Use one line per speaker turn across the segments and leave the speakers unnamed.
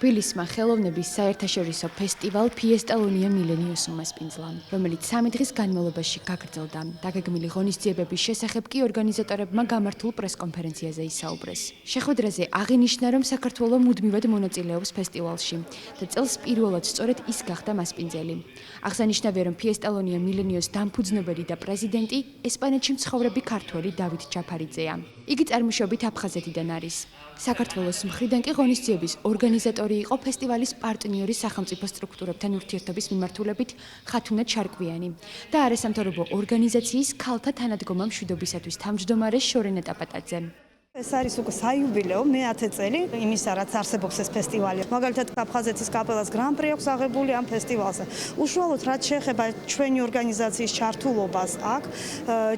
თბილისმა ხელოვნების საერთაშორისო ფესტივალ ფიესტალონია მილენიუსი უმასპინძლა, რომელიც 3 დღის განმავლობაში გაგრძელდა. დაგეგმილი ღონისძიებების შესახებ კი ორგანიზატორებმა გამართულ პრესკონფერენციაზე ისაუბრეს. შეხვედრაზე აღინიშნა, რომ საქართველო მუდმივად მონაწილეობს ფესტივალში და წელს პირველად სწორედ ის გახდა მასპინძელი. აღსანიშნავია, რომ ფიესტალონია მილენიუსის დამფუძნებელი და პრეზიდენტი ესპანეთში მცხოვრები ქართველი დავით ჯაფარიძეა. იგი წარმოშობით აფხაზეთიდან არის. საქართველოს მხრიდან კი ღონისძიების ორგანიზატორი იყო ფესტივალის პარტნიორი სახელმწიფო სტრუქტურებთან ურთიერთობის მიმართულებით ხათუნა ჩარკვიანი და არასამთავრობო ორგანიზაციის ქალთა თანადგომა მშვიდობისათვის თავმჯდომარე შორენა ტაპატაძე.
ეს არის უკვე საიუბილეო მე-10 წელი იმისა, რაც არსებობს ეს ფესტივალი. მაგალითად, აფხაზეთის კაპელას გრან-პრი აქვს აღებული ამ ფესტივალზე. უშუალოდ რაც შეეხება ჩვენი ორგანიზაციის ჩართულობას აქ,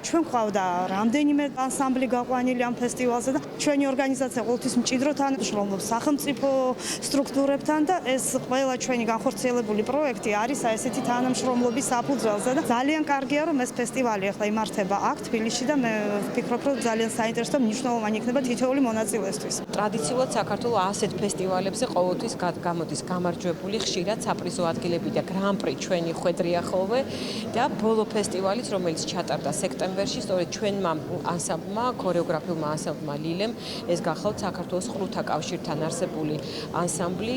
ჩვენ გვყავდა რამდენიმე ანსამბლი გაყვანილი ამ ფესტივალზე და ჩვენი ორგანიზაცია ყოველთვის მჭიდროდ თანამშრომლობს სახელმწიფო სტრუქტურებთან და ეს ყველა ჩვენი განხორციელებული პროექტი არის ესეთი თანამშრომლობის საფუძველზე და ძალიან კარგია, რომ ეს ფესტივალი ახლა იმართება აქ თბილისში და მე ვფიქრობ, რომ ძალიან საინტერესო მნიშვნელოვანი თითოეული მონაწილესთვის.
ტრადიციულად საქართველოს ასეთ ფესტივალებზე ყოველთვის გამოდის გამარჯვებული ხშირად საპრიზო ადგილები და გრან-პრი ჩვენი ხვედრია ხოლმე და ბოლო ფესტივალიც, რომელიც ჩატარდა სექტემბერში, სწორედ ჩვენმა ანსამბლმა, ქორეოგრაფიულმა ანსამბლმა ლილემ, ეს გახლავთ საქართველოს ხმელთა კავშირთან არსებული ანსამბლი,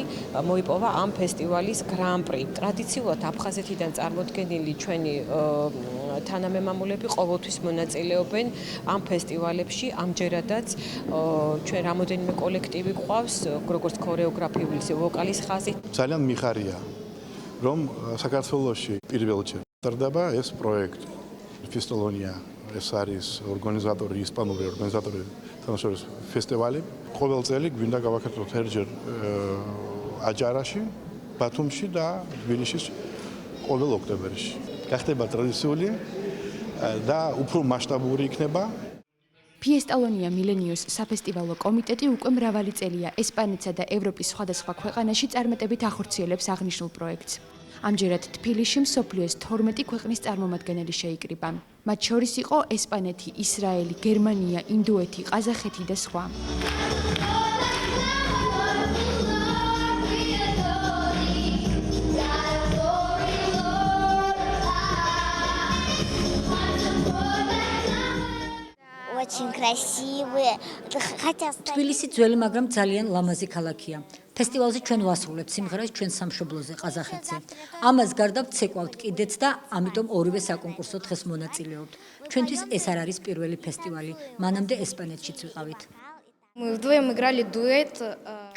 მოიპოვა ამ ფესტივალის გრან-პრი. ტრადიციულად აფხაზეთიდან წარმოდგენილი ჩვენი თანამემამულები ყოველთვის მონაწილეობენ ამ ფესტივალებში, ამჯერადაც ჩვენ რამოდენიმე კოლექტივი გვყავს, როგორც ქორეოგრაფიული, ისე ვოკალის ხაზი.
ძალიან მიხარია, რომ საქართველოში პირველად ტარდება ეს პროექტი. ფესტალონია ეს არის ორგანიზატორი, ისპანური ორგანიზატორი თანაშრომის ფესტივალი. ყოველ წელი გვინდა გავაკეთოთ ერთჯერ აჯარაში, ბათუმში და თბილისში ყოველ ოქტომბერში. გახდება ტრადიციული და უფრო მასშტაბური იქნება.
ფიესტალონია მილენიუსის საფესტივალო კომიტეტი უკვე მრავალი წელია ესპანეთსა და ევროპის სხვადასხვა ქვეყანაში წარმატებით ახორციელებს აღნიშნულ პროექტს. ამჯერად თბილისში მსოფლიოს 12 ქვეყნის წარმომადგენელი შეიკრიბა. მათ შორის იყო ესპანეთი, ისრაელი, გერმანია, ინდოეთი, ყაზახეთი და სხვა.
თბილისი ძველი, მაგრამ ძალიან ლამაზი ქალაქია. ფესტივალზე ჩვენ ვასრულებთ სიმღერას ჩვენ სამშობლოზე, ყაზახეთზე. ამას გარდა ვცეკვავთ კიდეც და ამიტომ ორივე საკონკურსო დღეს მონაწილეობთ. ჩვენთვის ეს არ არის პირველი ფესტივალი, მანამდე ესპანეთშიც ვიყავით.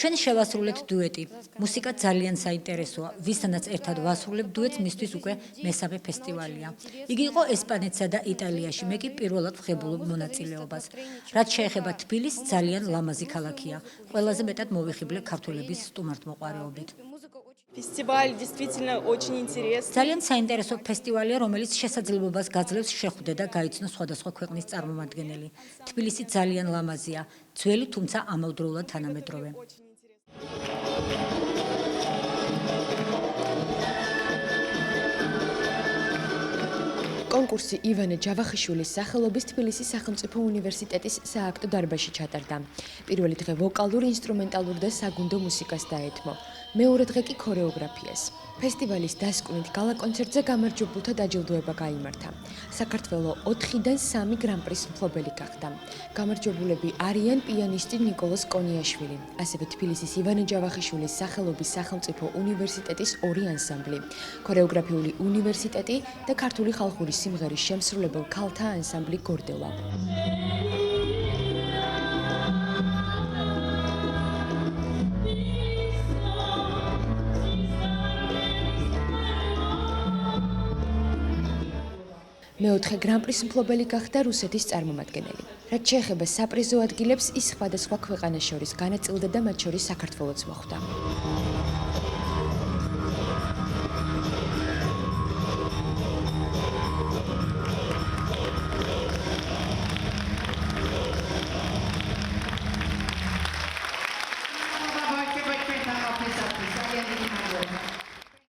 ჩვენ შევასრულეთ დუეტი. მუსიკა ძალიან საინტერესოა. ვისთანაც ერთად ვასრულებ დუეტს, მისთვის უკვე მესამე ფესტივალია. იგი იყო ესპანეთსა და იტალიაში, მე კი პირველად ვღებულობ მონაწილეობას. რაც შეეხება თბილისს, ძალიან ლამაზი ქალაქია. ყველაზე მეტად მოვიხიბლე ქართველების სტუმართმოყვარეობით.
Фестиваль действительно очень интересный.
ძალიან საინტერესო ფესტივალია, რომელიც შესაძლებლობას გაძლევს შეხვდე და გაიცნო სხვადასხვა ქვეყნის წარმომადგენელი. თბილისი ძალიან ლამაზია, ძველი, თუმცა ამავდროულად თანამედროვე.
კონკურსი ივანე ჯავახიშვილის სახელობის თბილისის სახელმწიფო უნივერსიტეტის სააქტო დარბაზში ჩატარდა. პირველი დღე ვოკალურ, ინსტრუმენტალურ და საგუნდო მუსიკას დაეთმო. მეორე დღე კი ქორეოგრაფიას. ფესტივალის დასკვნით გალა კონცერტზე გამარჯვებულთა დაჯილდოება გაიმართა. საქართველო 4-დან 3 გრან-პრის მფლობელი გახდა. გამარჯვებულები არიან პიანისტი ნიკოლოზ კონიაშვილი, ასევე თბილისის ივანე ჯავახიშვილის სახელობის სახელმწიფო უნივერსიტეტის 2 ანსამბლი, ქორეოგრაფიული უნივერსიტეტი და ქართული ხალხური სიმღერის შემსრულებელ ქალთა ანსამბლი გორდელა. მეოთხე გრან-პრის მფლობელი გახდა რუსეთის წარმომადგენელი. რაც შეეხება საპრიზო ადგილებს, ის სხვადასხვა ქვეყანას შორის განაწილდა და მათ შორის საქართველოც მოხვდა.